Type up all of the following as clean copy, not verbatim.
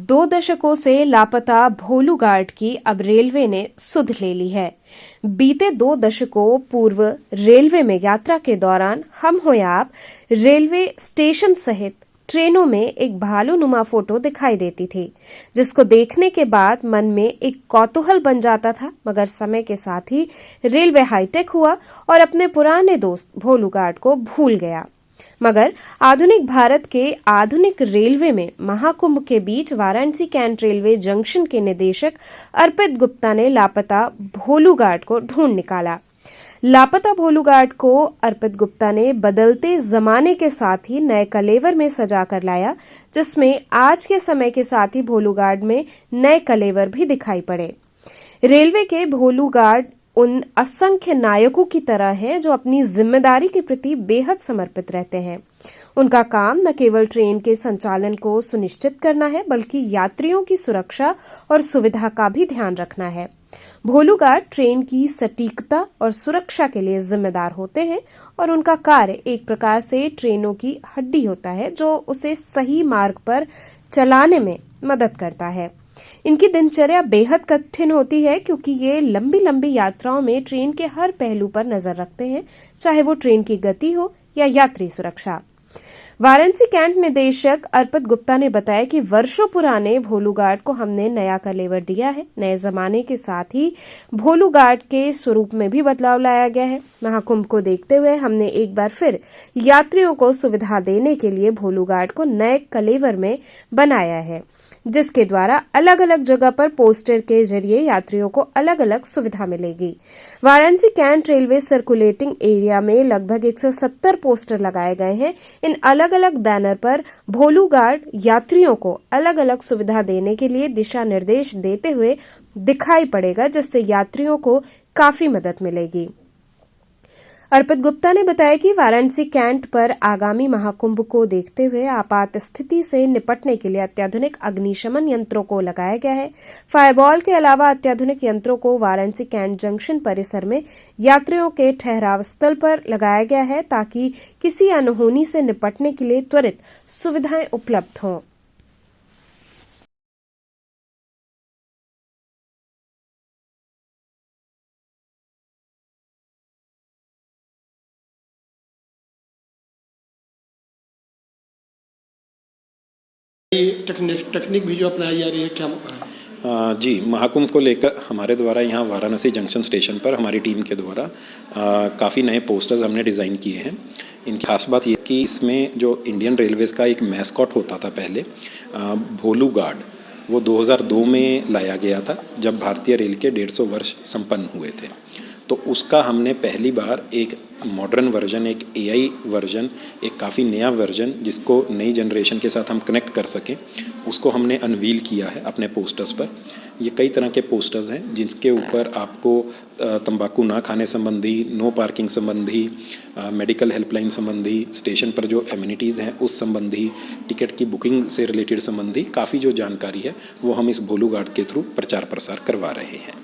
2 दशकों से लापता भोलू गार्ड की अब रेलवे ने सुध ले ली है। बीते 2 दशकों पूर्व रेलवे में यात्रा के दौरान हम हो या आप रेलवे स्टेशन सहित ट्रेनों में एक भालूनुमा फोटो दिखाई देती थी, जिसको देखने के बाद मन में एक कौतूहल बन जाता था। मगर समय के साथ ही रेलवे हाईटेक हुआ और अपने पुराने दोस्त भोलू गार्ड को भूल गया। मगर आधुनिक भारत के आधुनिक रेलवे में महाकुंभ के बीच वाराणसी कैंट रेलवे जंक्शन के निदेशक अर्पित गुप्ता ने लापता भोलू गार्ड को ढूंढ निकाला। लापता भोलू गार्ड को अर्पित गुप्ता ने बदलते जमाने के साथ ही नए कलेवर में सजा कर लाया, जिसमें आज के समय के साथ ही भोलू गार्ड में नए कलेवर भी दिखाई पड़े। रेलवे के भोलू गार्ड उन असंख्य नायकों की तरह हैं जो अपनी जिम्मेदारी के प्रति बेहद समर्पित रहते हैं। उनका काम न केवल ट्रेन के संचालन को सुनिश्चित करना है, बल्कि यात्रियों की सुरक्षा और सुविधा का भी ध्यान रखना है। भोलू गार्ड ट्रेन की सटीकता और सुरक्षा के लिए जिम्मेदार होते हैं और उनका कार्य एक प्रकार से ट्रेनों की हड्डी होता है, जो उसे सही मार्ग पर चलाने में मदद करता है। इनकी दिनचर्या बेहद कठिन होती है, क्योंकि ये लंबी लंबी यात्राओं में ट्रेन के हर पहलू पर नजर रखते हैं, चाहे वो ट्रेन की गति हो या यात्री सुरक्षा। वाराणसी कैंट निदेशक अर्पित गुप्ता ने बताया कि वर्षों पुराने भोलू गार्ड को हमने नया कलेवर दिया है। नए जमाने के साथ ही भोलू गार्ड के स्वरूप में भी बदलाव लाया गया है। महाकुंभ को देखते हुए हमने एक बार फिर यात्रियों को सुविधा देने के लिए भोलू गार्ड को नए कलेवर में बनाया है, जिसके द्वारा अलग अलग जगह पर पोस्टर के जरिए यात्रियों को अलग अलग सुविधा मिलेगी। Varanasi cantt railway circulating area में लगभग 170 पोस्टर लगाए गए हैं। इन अलग अलग बैनर पर भोलू गार्ड यात्रियों को अलग अलग सुविधा देने के लिए दिशा निर्देश देते हुए दिखाई पड़ेगा, जिससे यात्रियों को काफी मदद मिलेगी। अर्पित गुप्ता ने बताया कि वाराणसी कैंट पर आगामी महाकुंभ को देखते हुए आपात स्थिति से निपटने के लिए अत्याधुनिक अग्निशमन यंत्रों को लगाया गया है। फायरबॉल के अलावा अत्याधुनिक यंत्रों को वाराणसी कैंट जंक्शन परिसर में यात्रियों के ठहराव स्थल पर लगाया गया है, ताकि किसी अनहोनी से निपटने के लिए त्वरित सुविधाएं उपलब्ध हों। टेक्निक भी जो अपनाई जा रही है क्या? जी, महाकुंभ को लेकर हमारे द्वारा यहाँ वाराणसी जंक्शन स्टेशन पर हमारी टीम के द्वारा काफ़ी नए पोस्टर्स हमने डिज़ाइन किए हैं। इनकी खास बात ये कि इसमें जो इंडियन रेलवेज़ का एक मैस्कॉट होता था पहले, भोलू गार्ड, वो 2002 में लाया गया था, जब भारतीय रेल के 150 वर्ष संपन्न हुए थे। तो उसका हमने पहली बार एक मॉडर्न वर्जन, एक एआई वर्जन, एक काफ़ी नया वर्जन जिसको नई जनरेशन के साथ हम कनेक्ट कर सकें, उसको हमने अनवील किया है अपने पोस्टर्स पर। ये कई तरह के पोस्टर्स हैं जिसके ऊपर आपको तंबाकू ना खाने संबंधी, नो पार्किंग संबंधी, मेडिकल हेल्पलाइन संबंधी, स्टेशन पर जो एमिनिटीज़ हैं उस संबंधी, टिकट की बुकिंग से रिलेटेड संबंधी काफ़ी जो जानकारी है वो हम इस भोलू गार्ड के थ्रू प्रचार प्रसार करवा रहे हैं।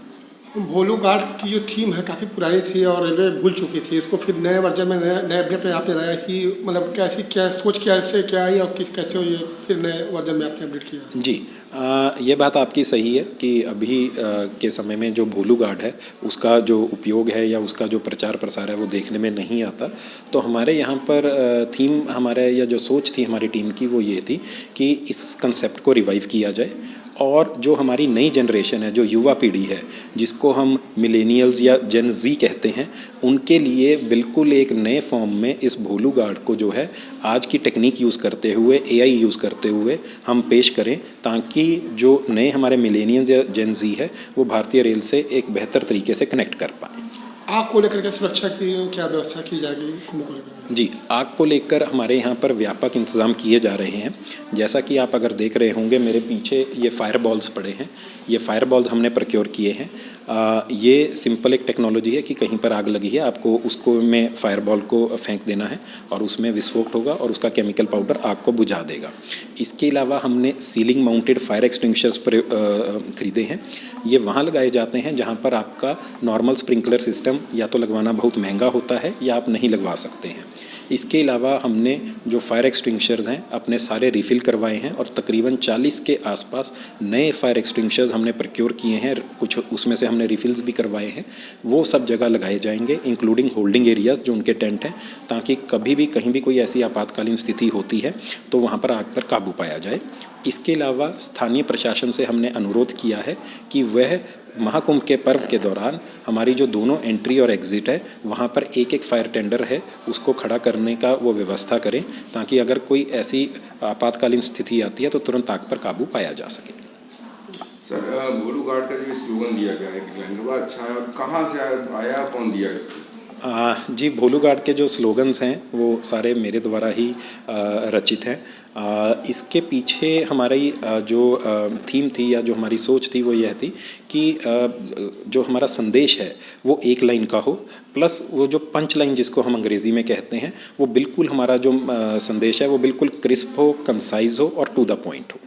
भोलू गार्ड की जो थीम है काफ़ी पुरानी थी और रेलवे भूल चुकी थी। इसको फिर नए वर्जन में नए अपडेट में आपने लाया कि मतलब कैसी क्या सोच कैसे क्या आई और किस कैसे हुई, फिर नए वर्जन में आपने अपडेट किया? जी, ये बात आपकी सही है कि अभी के समय में जो भोलू गार्ड है उसका जो उपयोग है या उसका जो प्रचार प्रसार है वो देखने में नहीं आता। तो हमारे यहाँ पर थीम हमारे या जो सोच थी हमारी टीम की वो ये थी कि इस कंसेप्ट को रिवाइव किया जाए और जो हमारी नई जनरेशन है, जो युवा पीढ़ी है, जिसको हम मिलेनियल्स या जेन ज़ी कहते हैं, उनके लिए बिल्कुल एक नए फॉर्म में इस भोलू गार्ड को जो है आज की टेक्निक यूज़ करते हुए, एआई यूज़ करते हुए हम पेश करें, ताकि जो नए हमारे मिलेनियल्स या जेन ज़ी है वो भारतीय रेल से एक बेहतर तरीके से कनेक्ट कर पाएँ। आग को लेकर के सुरक्षा की क्या व्यवस्था की जाएगी कुंभ को लेकर? जी, आग को लेकर हमारे यहाँ पर व्यापक इंतज़ाम किए जा रहे हैं। जैसा कि आप अगर देख रहे होंगे मेरे पीछे ये फायर बॉल्स पड़े हैं, ये फायर बॉल्स हमने प्रोक्योर किए हैं। ये सिंपल एक टेक्नोलॉजी है कि कहीं पर आग लगी है, आपको उसको में फायर बॉल को फेंक देना है और उसमें विस्फोट होगा और उसका केमिकल पाउडर आग को बुझा देगा। इसके अलावा हमने सीलिंग माउंटेड फायर एक्सटिंग्विशर्स खरीदे हैं। ये वहाँ लगाए जाते हैं जहाँ पर आपका नॉर्मल स्प्रिंकलर सिस्टम या तो लगवाना बहुत महंगा होता है या आप नहीं लगवा सकते हैं। इसके अलावा हमने जो फायर एक्सटिंग्विशर्स हैं अपने सारे रिफ़िल करवाए हैं और तकरीबन 40 के आसपास नए फायर एक्सटिंग्विशर्स हमने प्रक्योर किए हैं, कुछ उसमें से हमने रिफ़िल्स भी करवाए हैं। वो सब जगह लगाए जाएंगे इंक्लूडिंग होल्डिंग एरियाज़ जो उनके टेंट हैं, ताकि कभी भी कहीं भी कोई ऐसी आपातकालीन स्थिति होती है तो वहाँ पर आग पर काबू पाया जाए। इसके अलावा स्थानीय प्रशासन से हमने अनुरोध किया है कि वह महाकुंभ के पर्व के दौरान हमारी जो दोनों एंट्री और एग्ज़िट है वहाँ पर एक एक फायर टेंडर है उसको खड़ा करने का वो व्यवस्था करें, ताकि अगर कोई ऐसी आपातकालीन स्थिति आती है तो तुरंत आग पर काबू पाया जा सके। सर, भोलू गार्ड का जो स्लोगन दिया गया है कि बड़ा अच्छा है, और कहाँ से आया, कौन दिया इसको? जी, भोलू गार्ड के जो स्लोगन्स हैं वो सारे मेरे द्वारा ही रचित हैं। इसके पीछे हमारी जो थीम थी या जो हमारी सोच थी वो यह थी कि जो हमारा संदेश है वो एक लाइन का हो, प्लस वो जो पंच लाइन जिसको हम अंग्रेज़ी में कहते हैं वो बिल्कुल हमारा जो संदेश है वो बिल्कुल क्रिस्प हो, कंसाइज हो और टू द पॉइंट हो।